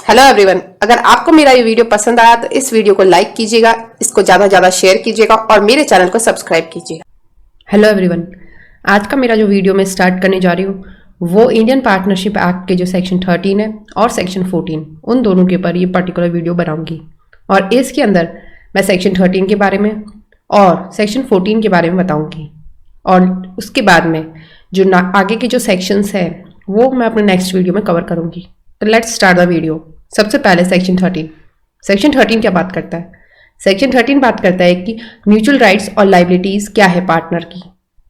Hello everyone, अगर आपको मेरा ये वीडियो पसंद आया तो इस वीडियो को लाइक कीजिएगा, इसको ज्यादा ज्यादा शेयर कीजिएगा और मेरे चैनल को सब्सक्राइब कीजिएगा। हेलो एवरीवन, आज का मेरा जो वीडियो मैं स्टार्ट करने जा रही हूँ वो इंडियन पार्टनरशिप एक्ट के जो सेक्शन 13 है और सेक्शन 14 उन दोनों के ऊपर ये पर्टिकुलर वीडियो बनाऊंगी। और इसके अंदर मैं सेक्शन 13 के बारे में और सेक्शन 14 के बारे में बताऊंगी और उसके बाद में जो आगे के जो सेक्शंस है वो मैं अपने नेक्स्ट वीडियो में कवर करूंगी। तो लेट्स स्टार्ट द वीडियो। सबसे पहले सेक्शन 13। सेक्शन 13 क्या बात करता है? सेक्शन 13 बात करता है कि म्यूचुअल राइट्स और लाइबिलिटीज क्या है पार्टनर की,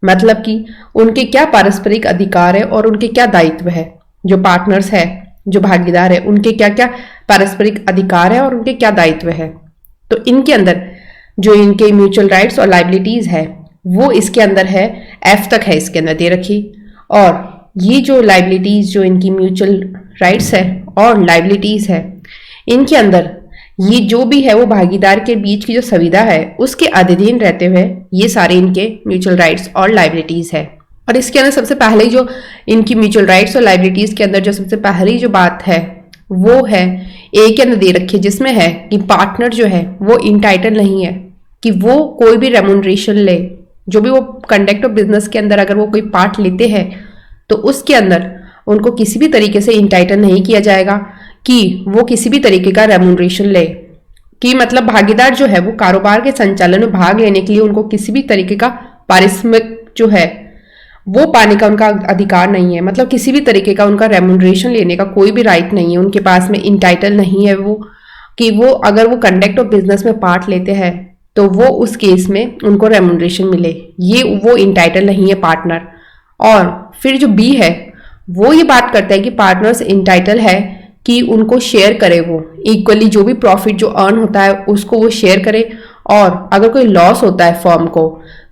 मतलब कि उनके क्या पारस्परिक अधिकार है और उनके क्या दायित्व है। जो पार्टनर्स है, जो भागीदार है, उनके क्या क्या पारस्परिक अधिकार है और उनके क्या दायित्व है। तो इनके अंदर जो इनके म्यूचुअल राइट्स और लाइबिलिटीज है वो इसके अंदर है, F तक है इसके अंदर दे रखी। और ये जो लाइबिलिटीज, जो इनकी म्यूचुअल राइट्स है और लाइबिलिटीज है, इनके अंदर ये जो भी है वो भागीदार के बीच की जो संविदा है उसके अधीन रहते हुए ये सारे इनके म्यूचुअल राइट्स और लाइबिलिटीज है। और इसके अंदर सबसे पहले जो इनकी म्यूचुअल राइट्स और लाइबिलिटीज के अंदर जो सबसे पहली जो बात है वो है ए के अंदर दे रखी है, जिसमें है कि पार्टनर जो है वो इंटाइटल नहीं है कि वो कोई भी रेम्यूनरेशन ले। जो भी वो कंडक्ट ऑफ बिजनेस के अंदर अगर वो कोई पार्ट लेते हैं तो उसके अंदर उनको किसी भी तरीके से इंटाइटल नहीं किया जाएगा कि वो किसी भी तरीके का रेम्यूनरेशन ले। कि मतलब भागीदार जो है वो कारोबार के संचालन में भाग लेने के लिए उनको किसी भी तरीके का पारिश्रमिक जो है वो पाने का उनका अधिकार नहीं है। मतलब किसी भी तरीके का उनका रेम्यूनरेशन लेने का कोई भी राइट नहीं है, उनके पास में इंटाइटल नहीं है वो कि वो अगर वो कंडक्ट ऑफ बिजनेस में पार्ट लेते हैं तो वो उस केस में उनको रेम्यूनरेशन मिले, ये वो इंटाइटल नहीं है पार्टनर। और फिर जो बी है वो ये बात करता है कि पार्टनर्स इंटाइटल है कि उनको शेयर करे, वो इक्वली जो भी प्रॉफिट जो अर्न होता है उसको वो शेयर करे, और अगर कोई लॉस होता है फर्म को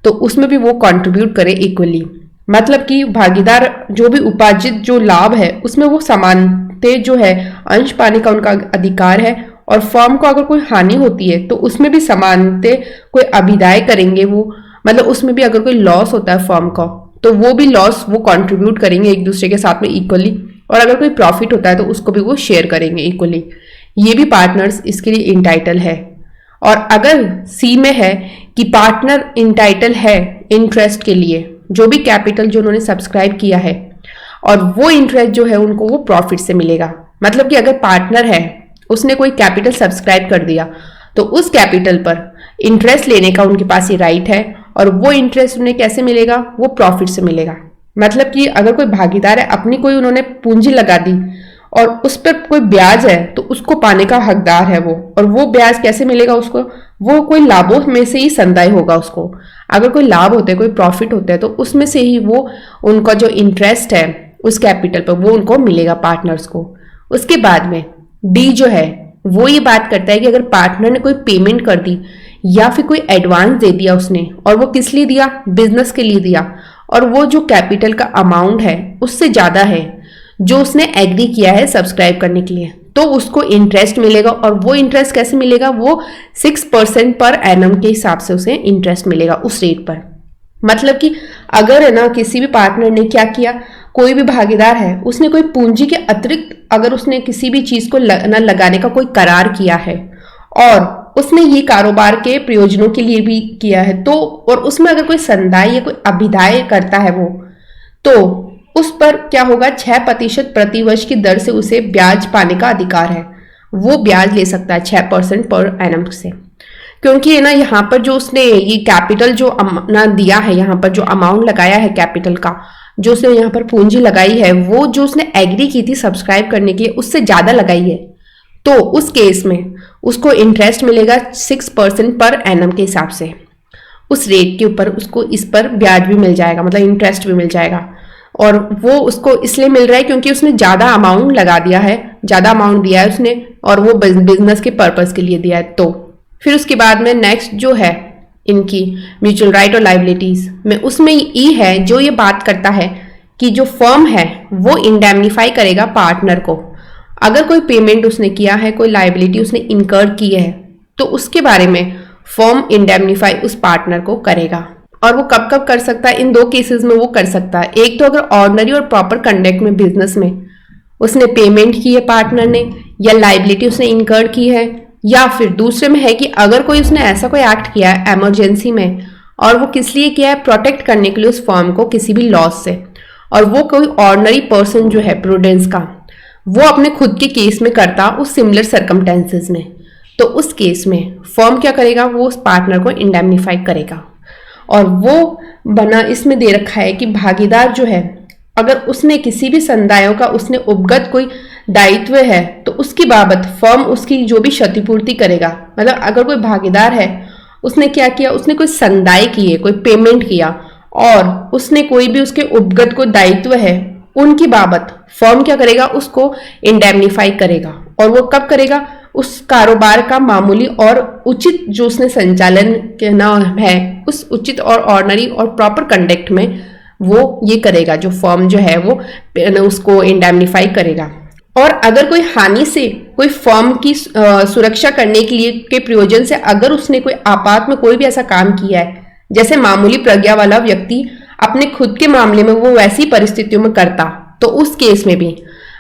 तो उसमें भी वो कंट्रीब्यूट करे इक्वली। मतलब कि भागीदार जो भी उपार्जित जो लाभ है उसमें वो समानते जो है अंश पाने का उनका अधिकार है। और फर्म को अगर कोई हानि होती है तो उसमें भी समानते कोई अभिदाय करेंगे वो, मतलब उसमें भी अगर कोई लॉस होता है फर्म का तो वो भी लॉस वो कंट्रीब्यूट करेंगे एक दूसरे के साथ में इक्वली, और अगर कोई प्रॉफिट होता है तो उसको भी वो शेयर करेंगे इक्वली। ये भी पार्टनर्स इसके लिए इंटाइटल है। और अगर सी में है कि पार्टनर इंटाइटल है इंटरेस्ट के लिए, जो भी कैपिटल जो उन्होंने सब्सक्राइब किया है और वो इंटरेस्ट जो है उनको वो प्रॉफिट से मिलेगा। मतलब कि अगर पार्टनर है उसने कोई कैपिटल सब्सक्राइब कर दिया तो उस कैपिटल पर इंटरेस्ट लेने का उनके पास ये राइट है, और वो इंटरेस्ट उन्हें कैसे मिलेगा? वो प्रॉफिट से मिलेगा। मतलब कि अगर कोई भागीदार है, अपनी कोई उन्होंने पूंजी लगा दी और उस पर कोई ब्याज है तो उसको पाने का हकदार है वो। और वो ब्याज कैसे मिलेगा उसको? वो कोई लाभों में से ही संदाय होगा उसको। अगर कोई लाभ होते हैं, कोई प्रॉफिट होता है तो उसमें से ही वो उनका जो इंटरेस्ट है उस कैपिटल पर वो उनको मिलेगा पार्टनर्स को। उसके बाद में डी जो है वो ये बात करता है कि अगर पार्टनर ने कोई पेमेंट कर दी या फिर कोई एडवांस दे दिया उसने, और वो किस लिए दिया? बिजनेस के लिए दिया, और वो जो कैपिटल का अमाउंट है उससे ज्यादा है जो उसने एग्री किया है सब्सक्राइब करने के लिए, तो उसको इंटरेस्ट मिलेगा। और वो इंटरेस्ट कैसे मिलेगा? वो 6% पर एनम के हिसाब से उसे इंटरेस्ट मिलेगा उस रेट पर। मतलब कि अगर है ना किसी भी पार्टनर ने क्या किया, कोई भी भागीदार है उसने कोई पूंजी के अतिरिक्त अगर उसने किसी भी चीज को न लगाने का कोई करार किया है और उसने ये कारोबार के प्रयोजनों के लिए भी किया है, तो और उसमें अगर कोई संदाय या कोई अभिदाय करता है वो, तो उस पर क्या होगा? 6% प्रतिवर्ष की दर से उसे ब्याज पाने का अधिकार है। वो ब्याज ले सकता है 6% पर एनम से। क्योंकि है ना यहाँ पर जो उसने ये कैपिटल जो ना दिया है, यहाँ पर जो अमाउंट लगाया है कैपिटल का, जो उसने यहाँ पर पूंजी लगाई है, वो जो उसने एग्री की थी सब्सक्राइब करने की उससे ज्यादा लगाई है, तो उस केस में उसको इंटरेस्ट मिलेगा 6% पर एनम के हिसाब से। उस रेट के ऊपर उसको इस पर ब्याज भी मिल जाएगा, मतलब इंटरेस्ट भी मिल जाएगा। और वो उसको इसलिए मिल रहा है क्योंकि उसने ज्यादा अमाउंट लगा दिया है, ज्यादा अमाउंट दिया है उसने, और वो बिजनेस के पर्पस के लिए दिया है। तो फिर उसके बाद में नेक्स्ट जो है इनकी म्यूचुअल राइट और लाइबिलिटीज में, उसमें ई है जो ये बात करता है कि जो फर्म है वो इंडेमनीफाई करेगा पार्टनर को। अगर कोई पेमेंट उसने किया है, कोई लाइबिलिटी उसने इनकर की है, तो उसके बारे में फर्म इंडेमनीफाई उस पार्टनर को करेगा। और वो कब कब कर सकता है? इन दो केसेस में वो कर सकता है। एक तो अगर ऑर्डिनरी और प्रॉपर कंडक्ट में बिजनेस में उसने पेमेंट की है पार्टनर ने, या लाइबिलिटी उसने इनकर्ड की है, या फिर दूसरे में है कि अगर कोई उसने ऐसा कोई एक्ट किया है इमरजेंसी में, और वो किस लिए किया है, प्रोटेक्ट करने के लिए उस फर्म को किसी भी लॉस से, और वो कोई ऑर्डिनरी पर्सन जो है प्रूडेंस का, वो अपने खुद के केस में करता उस सिमिलर सर्कमटेंसेस में, तो उस केस में फर्म क्या करेगा, वो उस पार्टनर को इंडेमनीफाई करेगा। और वो बना इसमें दे रखा है कि भागीदार जो है, अगर उसने किसी भी संदायों का उसने उपगत कोई दायित्व है तो उसकी बाबत फर्म उसकी जो भी क्षतिपूर्ति करेगा। मतलब अगर कोई भागीदार है, उसने क्या किया, उसने कोई संदाय किए, कोई पेमेंट किया, और उसने कोई भी उसके उपगत कोई दायित्व है, उनकी बाबत फर्म क्या करेगा, उसको इंडेमनीफाई करेगा। और वो कब करेगा, उस कारोबार का मामूली और उचित जो उसने संचालन करना है, उस उचित और ऑर्डिनरी और प्रॉपर कंडक्ट में वो ये करेगा, जो फर्म जो है वो उसको इंडेमनीफाई करेगा। और अगर कोई हानि से कोई फर्म की सुरक्षा करने के लिए के प्रयोजन से अगर उसने कोई आपात में कोई भी ऐसा काम किया है, जैसे मामूली प्रज्ञा वाला व्यक्ति अपने खुद के मामले में वो वैसी परिस्थितियों में करता, तो उस केस में भी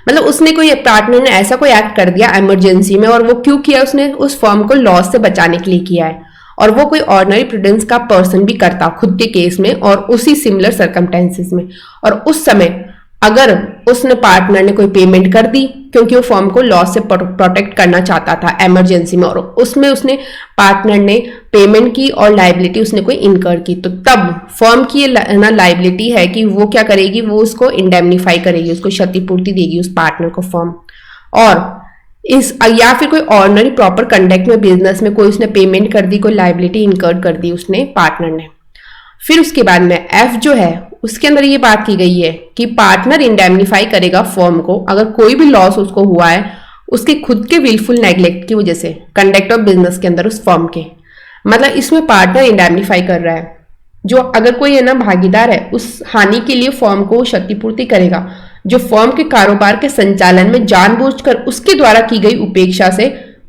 मतलब उसने कोई पार्टनर ने ऐसा कोई एक्ट कर दिया इमरजेंसी में, और वो क्यों किया, उसने उस फर्म को लॉस से बचाने के लिए किया है, और वो कोई ऑर्डिनरी प्रूडेंस का पर्सन भी करता खुद के केस में और उसी सिमिलर सर्कमटेंसेस में, और उस समय अगर उसने पार्टनर ने कोई पेमेंट कर दी क्योंकि वो फर्म को लॉस से प्रोटेक्ट करना चाहता था इमरजेंसी में, और उसमें उसने पार्टनर ने पेमेंट की और लाइबिलिटी उसने कोई इनकर की, तो तब फर्म की ना लाइबिलिटी है कि वो क्या करेगी, वो उसको इंडेमनीफाई करेगी, उसको क्षतिपूर्ति देगी उस पार्टनर को फर्म। और इस या फिर कोई ऑर्डिनरी प्रॉपर कंडक्ट में बिजनेस में कोई उसने पेमेंट कर दी, कोई लाइबिलिटी इनकर्ड कर दी उसने पार्टनर ने। फिर उसके बाद में एफ जो है उसके अंदर ये बात की गई है कि पार्टनर इंडेमनीफाई करेगा फर्म को अगर कोई भी लॉस उसको हुआ है उसके खुद के विलफुल नेग्लेक्ट की वजह से कंडक्ट ऑफ बिजनेस के अंदर उस फर्म के। मतलब इसमें पार्टनर इंडेमनीफाई कर रहा है, जो अगर कोई है ना भागीदार है उस हानि के लिए फर्म को क्षतिपूर्ति करेगा जो फर्म के कारोबार के संचालन में जानबूझकर उसके द्वारा की गई उपेक्षा से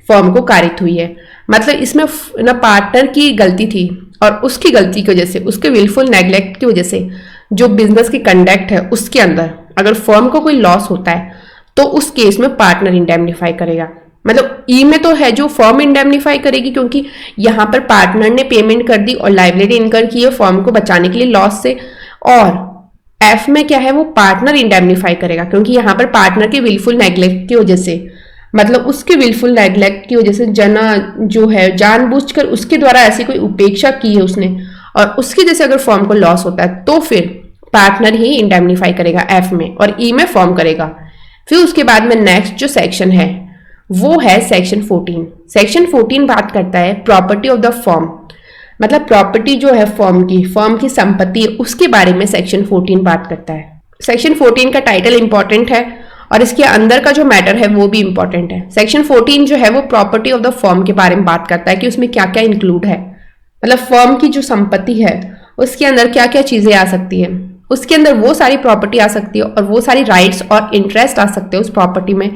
फर्म को कारित हुई है। मतलब इसमें ना पार्टनर की गलती थी और उसकी गलती की वजह से, उसके विलफुल नेग्लेक्ट की वजह से जो बिजनेस की कंडक्ट है उसके अंदर अगर फर्म को कोई लॉस होता है तो उस केस में पार्टनर इंडेमनीफाई करेगा। मतलब ई में तो है जो फर्म इंडेमनीफाई करेगी क्योंकि यहाँ पर पार्टनर ने पेमेंट कर दी और लाइबिलिटी इनकर की है फर्म को बचाने के लिए लॉस से, और एफ में क्या है वो पार्टनर इंडेमनीफाई करेगा क्योंकि यहाँ पर पार्टनर के विलफुल नेग्लेक्ट की वजह से, मतलब उसके विलफुल नेग्लेक्ट की वजह से जना जो है जानबूझकर उसके द्वारा ऐसी कोई उपेक्षा की है उसने और उसकी जैसे अगर फर्म को लॉस होता है तो फिर पार्टनर ही इंडेमनीफाई करेगा एफ में, और ई में फर्म करेगा। फिर उसके बाद में नेक्स्ट जो सेक्शन है वो है सेक्शन 14। सेक्शन 14 बात करता है प्रॉपर्टी ऑफ द फर्म, मतलब प्रॉपर्टी जो है फर्म की संपत्ति है उसके बारे में सेक्शन 14 बात करता है। सेक्शन 14 का टाइटल इंपॉर्टेंट है और इसके अंदर का जो मैटर है वो भी इंपॉर्टेंट है। सेक्शन 14 जो है वो प्रॉपर्टी ऑफ द फर्म के बारे में बात करता है कि उसमें क्या क्या इंक्लूड है, मतलब फर्म की जो संपत्ति है उसके अंदर क्या क्या चीजें आ सकती है। उसके अंदर वो सारी प्रॉपर्टी आ सकती है और वो सारी राइट्स और इंटरेस्ट आ सकते हैं उस प्रॉपर्टी में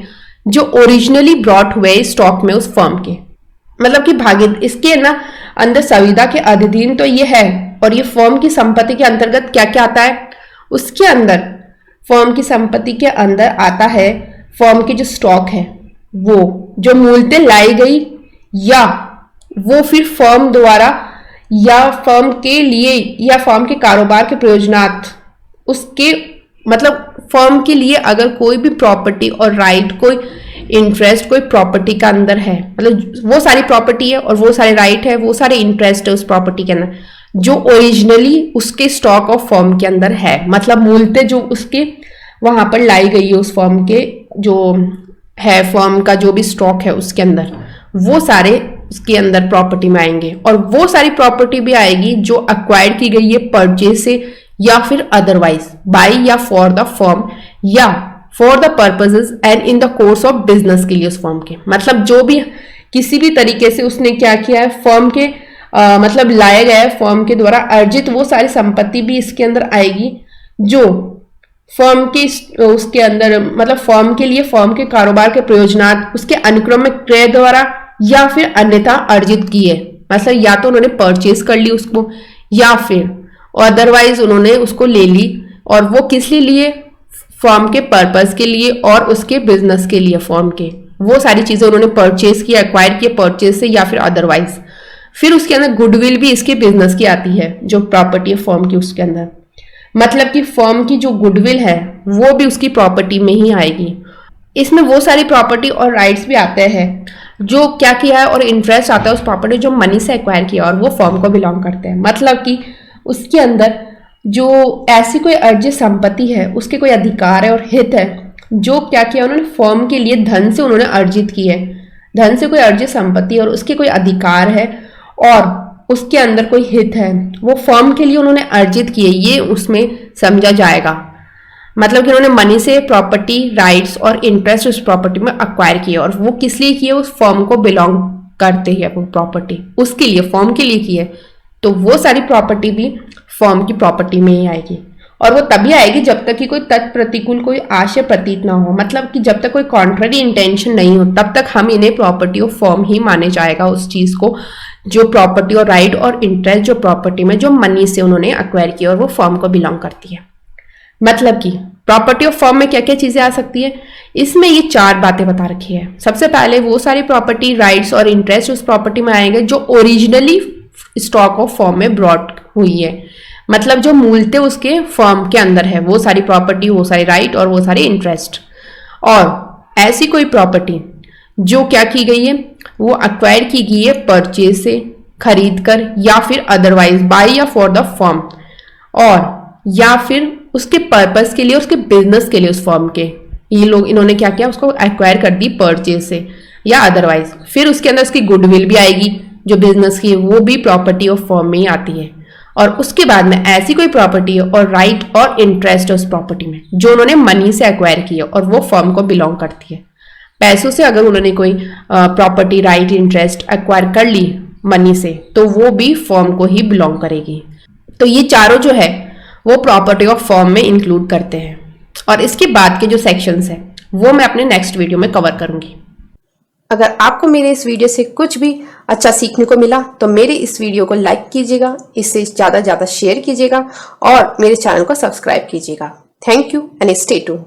जो ओरिजिनली ब्रॉट हुए स्टॉक में उस फर्म के, मतलब कि भागीदार इसके ना अंदर संविदा के अधीन तो ये है। और ये फर्म की संपत्ति के अंतर्गत क्या क्या आता है, उसके अंदर फर्म की संपत्ति के अंदर आता है फर्म की जो स्टॉक है वो जो मूलतः लाई गई या वो फिर फर्म द्वारा या फर्म के लिए या फर्म के कारोबार के प्रयोजनार्थ उसके, मतलब फर्म के लिए अगर कोई भी प्रॉपर्टी और राइट कोई इंटरेस्ट कोई प्रॉपर्टी का अंदर है, मतलब वो सारी प्रॉपर्टी है और वो सारे राइट है वो सारे इंटरेस्ट है उस प्रॉपर्टी के अंदर जो ओरिजिनली उसके स्टॉक ऑफ फर्म के अंदर है, मतलब मूलतः जो उसके वहां पर लाई गई है उस फर्म के जो है फर्म का जो भी स्टॉक है उसके अंदर वो सारे उसके अंदर प्रॉपर्टी में आएंगे। और वो सारी प्रॉपर्टी भी आएगी जो अक्वायर्ड की गई है परचेज से या फिर अदरवाइज बाय या फॉर द फर्म या for the purposes and in the course of business के लिए उस फर्म के, मतलब जो भी किसी भी तरीके से उसने क्या किया है फर्म के मतलब लाया गया है फर्म के द्वारा अर्जित वो सारी संपत्ति भी इसके अंदर आएगी जो फर्म के उसके अंदर, मतलब फर्म के लिए फर्म के कारोबार के प्रयोजनार्थ उसके अनुक्रम में क्रय द्वारा या फिर अन्यथा अर्जित की है, मतलब या तो उन्होंने परचेज कर ली उसको या फिर अदरवाइज उन्होंने उसको ले ली। और वो किस लिए लिए, फर्म के पर्पस के लिए और उसके बिजनेस के लिए फर्म के वो सारी चीजें उन्होंने परचेज किया, एक्वायर किया परचेज से या फिर अदरवाइज। फिर उसके अंदर गुडविल भी इसके बिजनेस की आती है, जो प्रॉपर्टी है फर्म की उसके अंदर, मतलब कि फर्म की जो गुडविल है वो भी उसकी प्रॉपर्टी में ही आएगी। इसमें वो सारी प्रॉपर्टी और राइट्स भी आते हैं जो क्या किया है और इंटरेस्ट आता है उस प्रॉपर्टी जो मनी से एक्वायर किया और वो फर्म को बिलोंग करते हैं। मतलब कि उसके अंदर जो ऐसी कोई अर्जित संपत्ति है, उसके कोई अधिकार है और हित है जो क्या किया उन्होंने फर्म के लिए धन से उन्होंने अर्जित की है, धन से कोई अर्जित संपत्ति और उसके कोई अधिकार है और उसके अंदर कोई हित है, वो फर्म के लिए उन्होंने अर्जित किए, ये उसमें समझा जाएगा। मतलब कि उन्होंने मनी से प्रॉपर्टी राइट्स और इंटरेस्ट उस प्रॉपर्टी में अक्वायर किए और वो किस लिए किए, उस फर्म को बिलोंग करते हैं वो प्रॉपर्टी, उसके लिए फर्म के लिए की है। तो वो सारी प्रॉपर्टी भी फर्म की प्रॉपर्टी में ही आएगी और वो तभी आएगी जब तक कि कोई तत्प्रतिकूल कोई आशय प्रतीत ना हो, मतलब कि जब तक कोई कॉन्ट्ररी इंटेंशन नहीं हो तब तक हम इन्हें प्रॉपर्टी ऑफ फर्म ही माने जाएगा उस चीज को, जो प्रॉपर्टी और राइट और इंटरेस्ट जो प्रॉपर्टी में जो मनी से उन्होंने अक्वायर किया और वो फर्म को बिलोंग करती है। मतलब कि प्रॉपर्टी ऑफ फर्म में क्या क्या चीजें आ सकती है, इसमें ये 4 बातें बता रखी है। सबसे पहले वो सारी प्रॉपर्टी राइट्स और इंटरेस्ट उस प्रॉपर्टी में आएंगे जो ओरिजिनली स्टॉक ऑफ फर्म में ब्रॉट हुई है, मतलब जो मूलतः उसके फर्म के अंदर है, वो सारी प्रॉपर्टी, वो सारी राइट और वो सारी इंटरेस्ट। और ऐसी कोई प्रॉपर्टी जो क्या की गई है, वो अक्वायर की गई है परचेज से, खरीद कर या फिर अदरवाइज बाय या फॉर द फर्म, और या फिर उसके पर्पस के लिए, उसके बिजनेस के लिए उस फर्म के, ये लोग इन्होंने क्या किया उसको एक्वायर कर दी परचेज से या अदरवाइज। फिर उसके अंदर उसकी गुडविल भी आएगी जो बिजनेस की है, वो भी प्रॉपर्टी ऑफ फर्म में ही आती है। और उसके बाद में ऐसी कोई प्रॉपर्टी और राइट और इंटरेस्ट है उस प्रॉपर्टी में जो उन्होंने मनी से एक्वायर किया और वो फर्म को बिलोंग करती है। पैसों से अगर उन्होंने कोई प्रॉपर्टी राइट इंटरेस्ट एक्वायर कर ली मनी से तो वो भी फर्म को ही बिलोंग करेगी। तो ये चारों जो है वो प्रॉपर्टी ऑफ फर्म में इंक्लूड करते हैं और इसके बाद के जो सेक्शंस हैं वो मैं अपने नेक्स्ट वीडियो में कवर करूंगी। अगर आपको मेरे इस वीडियो से कुछ भी अच्छा सीखने को मिला तो मेरे इस वीडियो को लाइक कीजिएगा, इससे ज़्यादा शेयर कीजिएगा और मेरे चैनल को सब्सक्राइब कीजिएगा। Thank you and stay tuned.